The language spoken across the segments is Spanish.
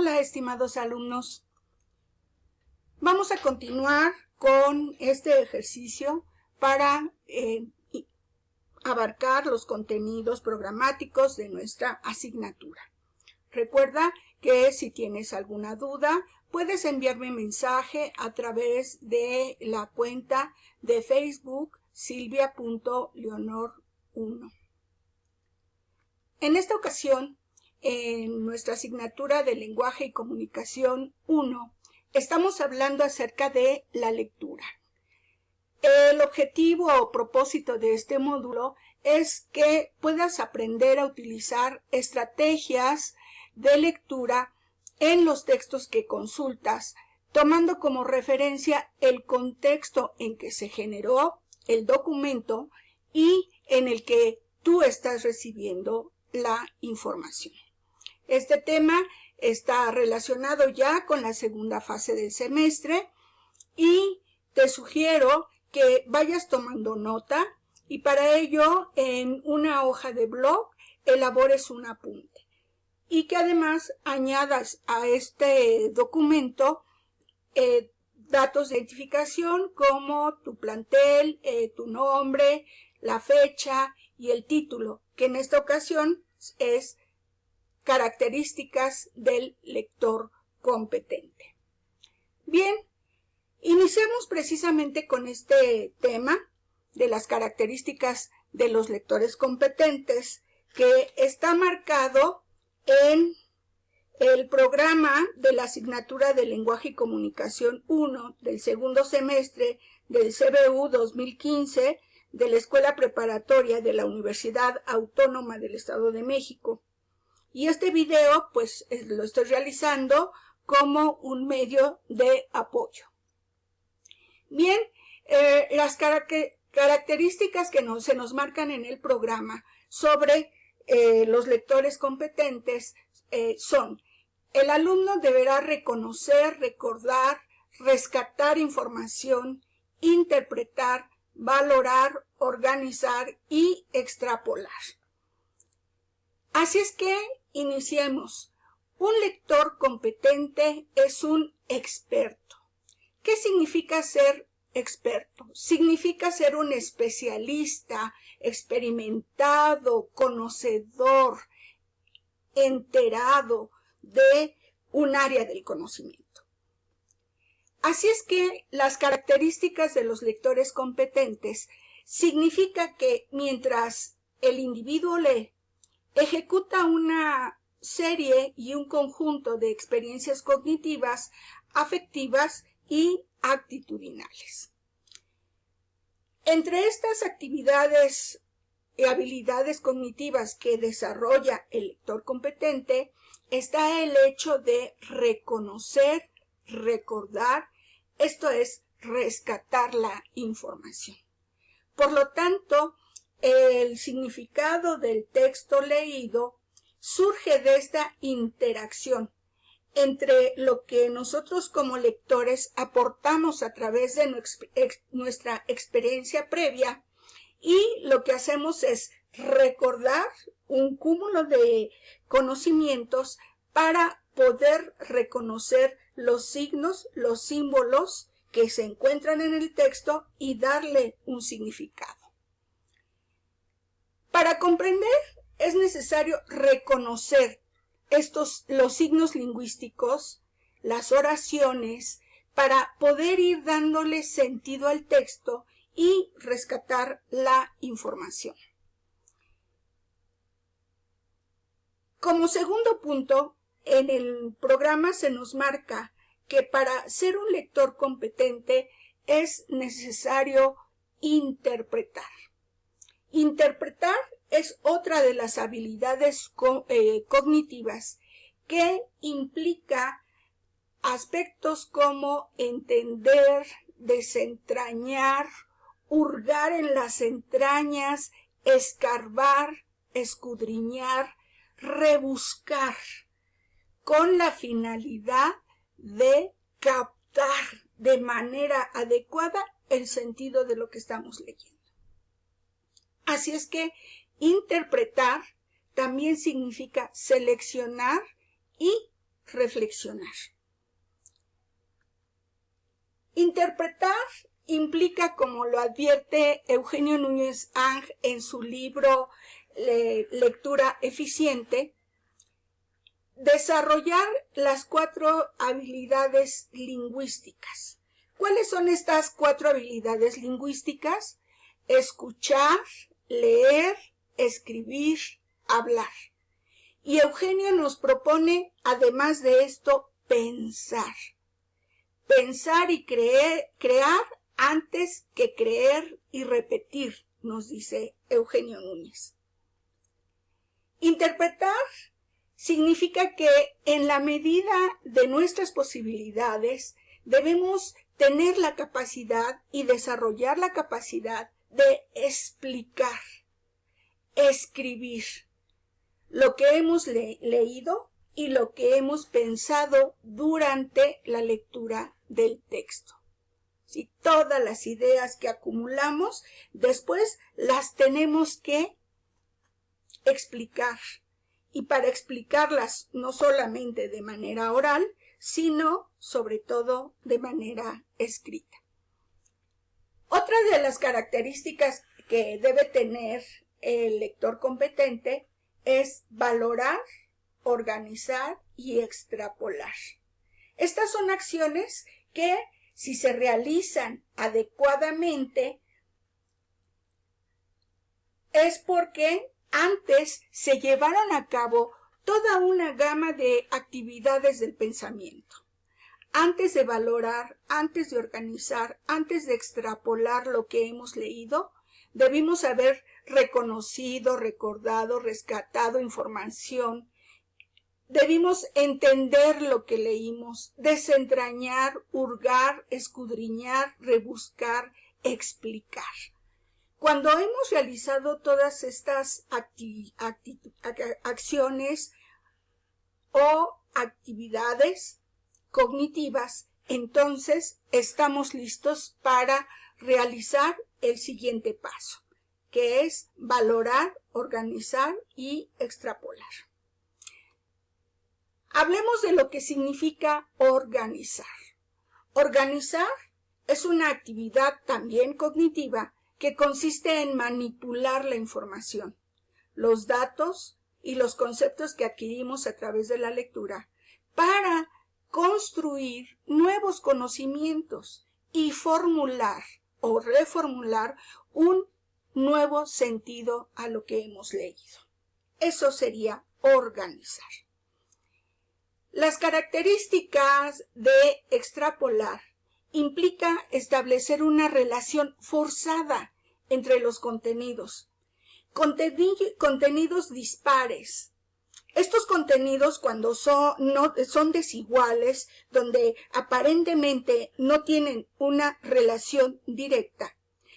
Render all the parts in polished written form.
Hola, estimados alumnos. Vamos a continuar con este ejercicio para abarcar los contenidos programáticos de nuestra asignatura. Recuerda que si tienes alguna duda, puedes enviarme mensaje a través de la cuenta de Facebook silvia.leonor1. En esta ocasión, en nuestra asignatura de Lenguaje y Comunicación 1, estamos hablando acerca de la lectura. El objetivo o propósito de este módulo es que puedas aprender a utilizar estrategias de lectura en los textos que consultas, tomando como referencia el contexto en que se generó el documento y en el que tú estás recibiendo la información. Este tema está relacionado ya con la segunda fase del semestre y te sugiero que vayas tomando nota y para ello en una hoja de blog elabores un apunte y que además añadas a este documento datos de identificación como tu plantel, tu nombre, la fecha y el título, que en esta ocasión es características del lector competente. Bien, iniciemos precisamente con este tema de las características de los lectores competentes, que está marcado en el programa de la asignatura de Lenguaje y Comunicación 1 del segundo semestre del CBU 2015 de la Escuela Preparatoria de la Universidad Autónoma del Estado de México. Y este video pues lo estoy realizando como un medio de apoyo. Bien, las características que se nos marcan en el programa sobre los lectores competentes son: el alumno deberá reconocer, recordar, rescatar información, interpretar, valorar, organizar y extrapolar. Así es que iniciemos. Un lector competente es un experto. ¿Qué significa ser experto? Significa ser un especialista, experimentado, conocedor, enterado de un área del conocimiento. Así es que las características de los lectores competentes significa que mientras el individuo lee, ejecuta una serie y un conjunto de experiencias cognitivas, afectivas y actitudinales. Entre estas actividades y habilidades cognitivas que desarrolla el lector competente está el hecho de reconocer, recordar, esto es, rescatar la información. Por lo tanto, el significado del texto leído surge de esta interacción entre lo que nosotros como lectores aportamos a través de nuestra experiencia previa y lo que hacemos es recordar un cúmulo de conocimientos para poder reconocer los signos, los símbolos que se encuentran en el texto y darle un significado. Para comprender es necesario reconocer los signos lingüísticos, las oraciones, para poder ir dándole sentido al texto y rescatar la información. Como segundo punto, en el programa se nos marca que para ser un lector competente es necesario interpretar. Interpretar es otra de las habilidades cognitivas que implica aspectos como entender, desentrañar, hurgar en las entrañas, escarbar, escudriñar, rebuscar, con la finalidad de captar de manera adecuada el sentido de lo que estamos leyendo. Así es que interpretar también significa seleccionar y reflexionar. Interpretar implica, como lo advierte Eugenio Núñez Ang en su libro Lectura Eficiente, desarrollar las 4 habilidades lingüísticas. ¿Cuáles son estas 4 habilidades lingüísticas? Escuchar, leer, escribir, hablar. Y Eugenio nos propone, además de esto, pensar. Pensar y crear antes que creer y repetir, nos dice Eugenio Núñez. Interpretar significa que en la medida de nuestras posibilidades debemos tener la capacidad y desarrollar la capacidad de explicar, escribir lo que hemos leído y lo que hemos pensado durante la lectura del texto. ¿Sí? Todas las ideas que acumulamos, después las tenemos que explicar. Y para explicarlas no solamente de manera oral, sino sobre todo de manera escrita. Otra de las características que debe tener el lector competente es valorar, organizar y extrapolar. Estas son acciones que, si se realizan adecuadamente, es porque antes se llevaron a cabo toda una gama de actividades del pensamiento. Antes de valorar, antes de organizar, antes de extrapolar lo que hemos leído, debimos haber reconocido, recordado, rescatado información. Debimos entender lo que leímos, desentrañar, hurgar, escudriñar, rebuscar, explicar. Cuando hemos realizado todas estas acciones o actividades cognitivas, entonces estamos listos para realizar el siguiente paso, que es valorar, organizar y extrapolar. Hablemos de lo que significa organizar. Organizar es una actividad también cognitiva que consiste en manipular la información, los datos y los conceptos que adquirimos a través de la lectura para construir nuevos conocimientos y formular o reformular un nuevo sentido a lo que hemos leído. Eso sería organizar. Las características de extrapolar implica establecer una relación forzada entre los contenidos. Contenidos dispares. Estos contenidos, cuando son desiguales, donde aparentemente no tienen una relación directa,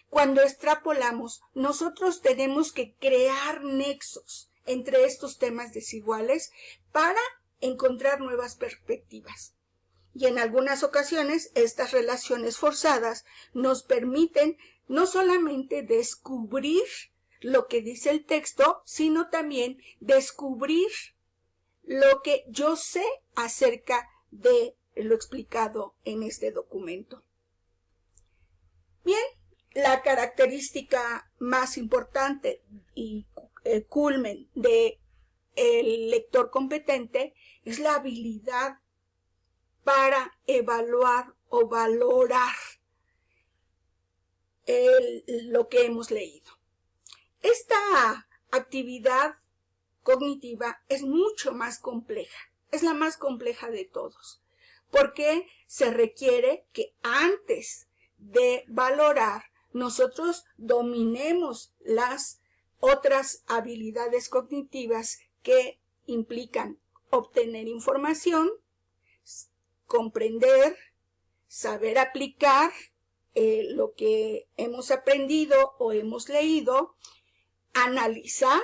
cuando extrapolamos, nosotros tenemos que crear nexos entre estos temas desiguales para encontrar nuevas perspectivas. Y en algunas ocasiones estas relaciones forzadas nos permiten no solamente descubrir lo que dice el texto, sino también descubrir lo que yo sé acerca de lo explicado en este documento. Bien, la característica más importante y culmen del lector competente es la habilidad para evaluar o valorar lo que hemos leído. Esta actividad cognitiva es mucho más compleja, es la más compleja de todos, porque se requiere que antes de valorar nosotros dominemos las otras habilidades cognitivas que implican obtener información, comprender, saber aplicar lo que hemos aprendido o hemos leído, analizar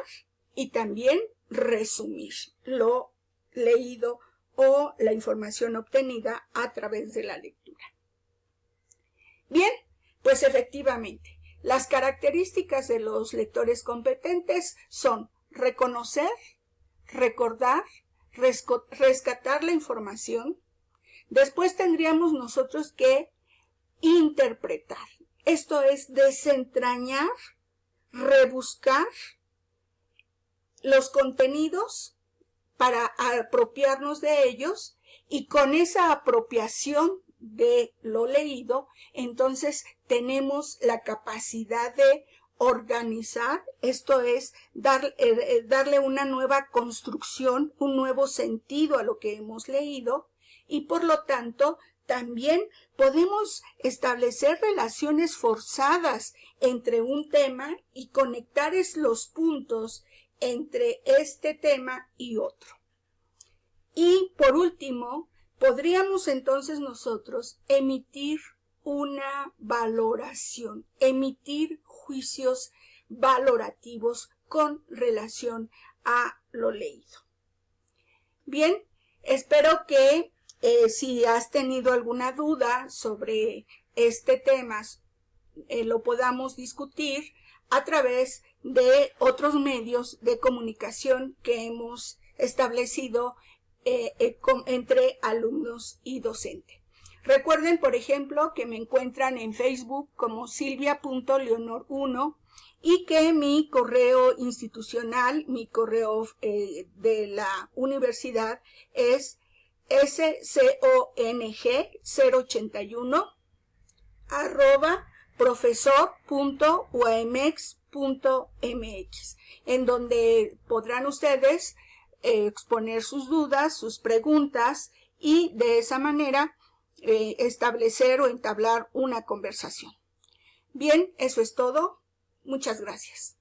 y también resumir lo leído o la información obtenida a través de la lectura. Bien, pues efectivamente, las características de los lectores competentes son reconocer, recordar, rescatar la información. Después tendríamos nosotros que interpretar. Esto es desentrañar, rebuscar los contenidos para apropiarnos de ellos, y con esa apropiación de lo leído, entonces tenemos la capacidad de organizar, esto es, darle una nueva construcción, un nuevo sentido a lo que hemos leído, y por lo tanto también podemos establecer relaciones forzadas entre un tema y conectar los puntos entre este tema y otro. Y por último, podríamos entonces nosotros emitir una valoración, emitir juicios valorativos con relación a lo leído. Bien, espero que si has tenido alguna duda sobre este tema, lo podamos discutir a través de otros medios de comunicación que hemos establecido entre alumnos y docente. Recuerden, por ejemplo, que me encuentran en Facebook como silvia.leonor1 y que mi correo institucional, mi correo de la universidad es scong081@profesor.uamex.mx, en donde podrán ustedes exponer sus dudas, sus preguntas, y de esa manera establecer o entablar una conversación. Bien, eso es todo. Muchas gracias.